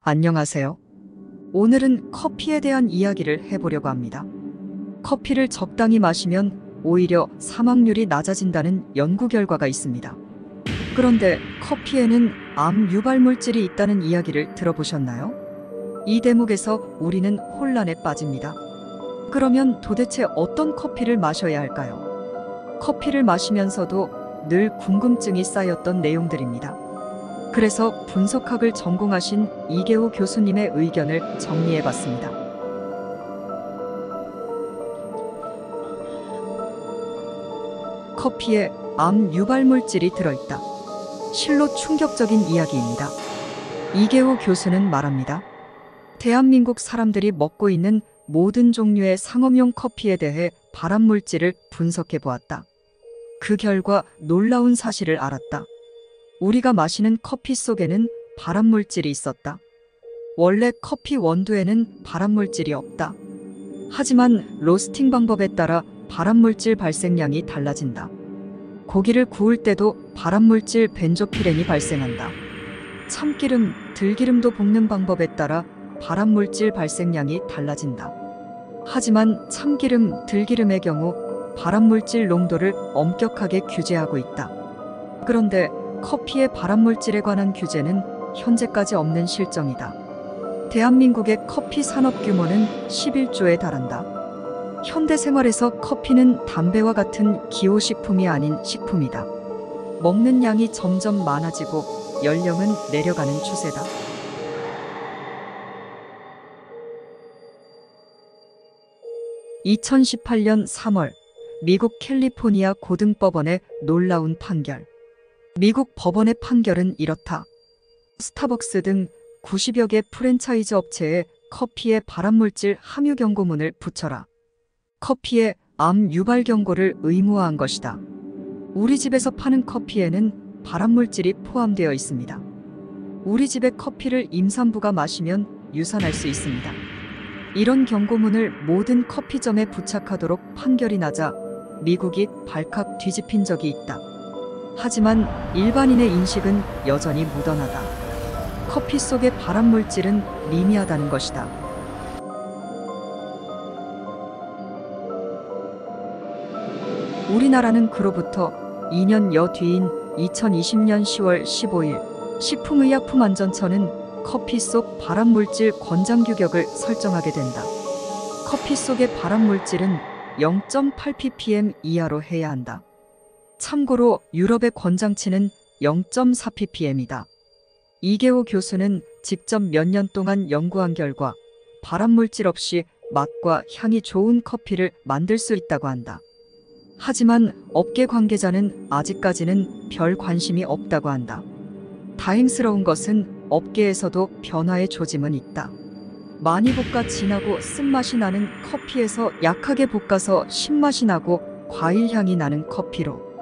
안녕하세요. 오늘은 커피에 대한 이야기를 해보려고 합니다. 커피를 적당히 마시면 오히려 사망률이 낮아진다는 연구 결과가 있습니다. 그런데 커피에는 암 유발 물질이 있다는 이야기를 들어보셨나요? 이 대목에서 우리는 혼란에 빠집니다. 그러면 도대체 어떤 커피를 마셔야 할까요? 커피를 마시면서도 늘 궁금증이 쌓였던 내용들입니다. 그래서 분석학을 전공하신 이계호 교수님의 의견을 정리해봤습니다. 커피에 암 유발 물질이 들어있다. 실로 충격적인 이야기입니다. 이계호 교수는 말합니다. 대한민국 사람들이 먹고 있는 모든 종류의 상업용 커피에 대해 발암 물질을 분석해 보았다. 그 결과 놀라운 사실을 알았다. 우리가 마시는 커피 속에는 발암 물질이 있었다. 원래 커피 원두에는 발암 물질이 없다. 하지만 로스팅 방법에 따라 발암 물질 발생량이 달라진다. 고기를 구울 때도 발암 물질 벤조피렌이 발생한다. 참기름, 들기름도 볶는 방법에 따라 발암 물질 발생량이 달라진다. 하지만 참기름, 들기름의 경우 발암 물질 농도를 엄격하게 규제하고 있다. 그런데 커피의 발암 물질에 관한 규제는 현재까지 없는 실정이다. 대한민국의 커피 산업 규모는 11조에 달한다. 현대 생활에서 커피는 담배와 같은 기호식품이 아닌 식품이다. 먹는 양이 점점 많아지고 연령은 내려가는 추세다. (2018년 3월) 미국 캘리포니아 고등법원의 놀라운 판결. 미국 법원의 판결은 이렇다. 스타벅스 등 90여 개 프랜차이즈 업체에 커피에 발암물질 함유 경고문을 붙여라. 커피에 암 유발 경고를 의무화한 것이다. 우리 집에서 파는 커피에는 발암물질이 포함되어 있습니다. 우리 집의 커피를 임산부가 마시면 유산할 수 있습니다. 이런 경고문을 모든 커피점에 부착하도록 판결이 나자 미국이 발칵 뒤집힌 적이 있다. 하지만 일반인의 인식은 여전히 무던하다. 커피 속의 발암 물질은 미미하다는 것이다. 우리나라는 그로부터 2년여 뒤인 2020년 10월 15일 식품의약품안전처는 커피 속 발암 물질 권장 규격을 설정하게 된다. 커피 속의 발암 물질은 0.8ppm 이하로 해야 한다. 참고로 유럽의 권장치는 0.4ppm이다. 이계호 교수는 직접 몇 년 동안 연구한 결과 발암물질 없이 맛과 향이 좋은 커피를 만들 수 있다고 한다. 하지만 업계 관계자는 아직까지는 별 관심이 없다고 한다. 다행스러운 것은 업계에서도 변화의 조짐은 있다. 많이 볶아 진하고 쓴맛이 나는 커피에서 약하게 볶아서 신맛이 나고 과일 향이 나는 커피로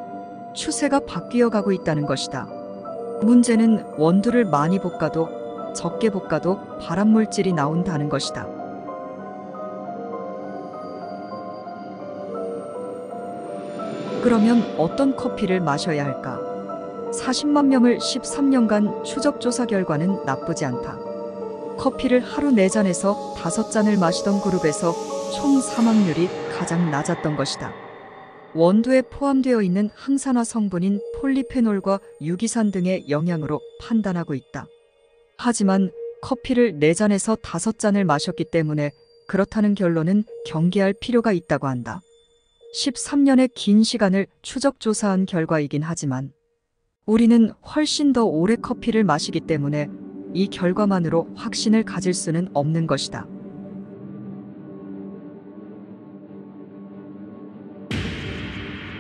추세가 바뀌어 가고 있다는 것이다. 문제는 원두를 많이 볶아도 적게 볶아도 발암물질이 나온다는 것이다. 그러면 어떤 커피를 마셔야 할까? 40만 명을 13년간 추적 조사 결과는 나쁘지 않다. 커피를 하루 4잔에서 5잔을 마시던 그룹에서 총 사망률이 가장 낮았던 것이다. 원두에 포함되어 있는 항산화 성분인 폴리페놀과 유기산 등의 영향으로 판단하고 있다. 하지만 커피를 4잔에서 5잔을 마셨기 때문에 그렇다는 결론은 경계할 필요가 있다고 한다. 13년의 긴 시간을 추적 조사한 결과이긴 하지만 우리는 훨씬 더 오래 커피를 마시기 때문에 이 결과만으로 확신을 가질 수는 없는 것이다.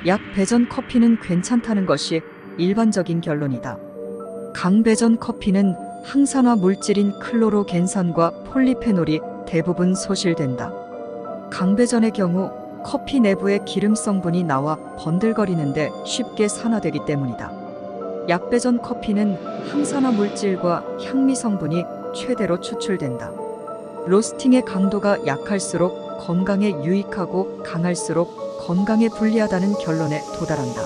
약 배전 커피는 괜찮다는 것이 일반적인 결론이다. 강배전 커피는 항산화 물질인 클로로겐산과 폴리페놀이 대부분 소실된다. 강배전의 경우 커피 내부의 기름 성분이 나와 번들거리는데 쉽게 산화되기 때문이다. 약배전 커피는 항산화 물질과 향미 성분이 최대로 추출된다. 로스팅의 강도가 약할수록 건강에 유익하고 강할수록 건강에 불리하다는 결론에 도달한다.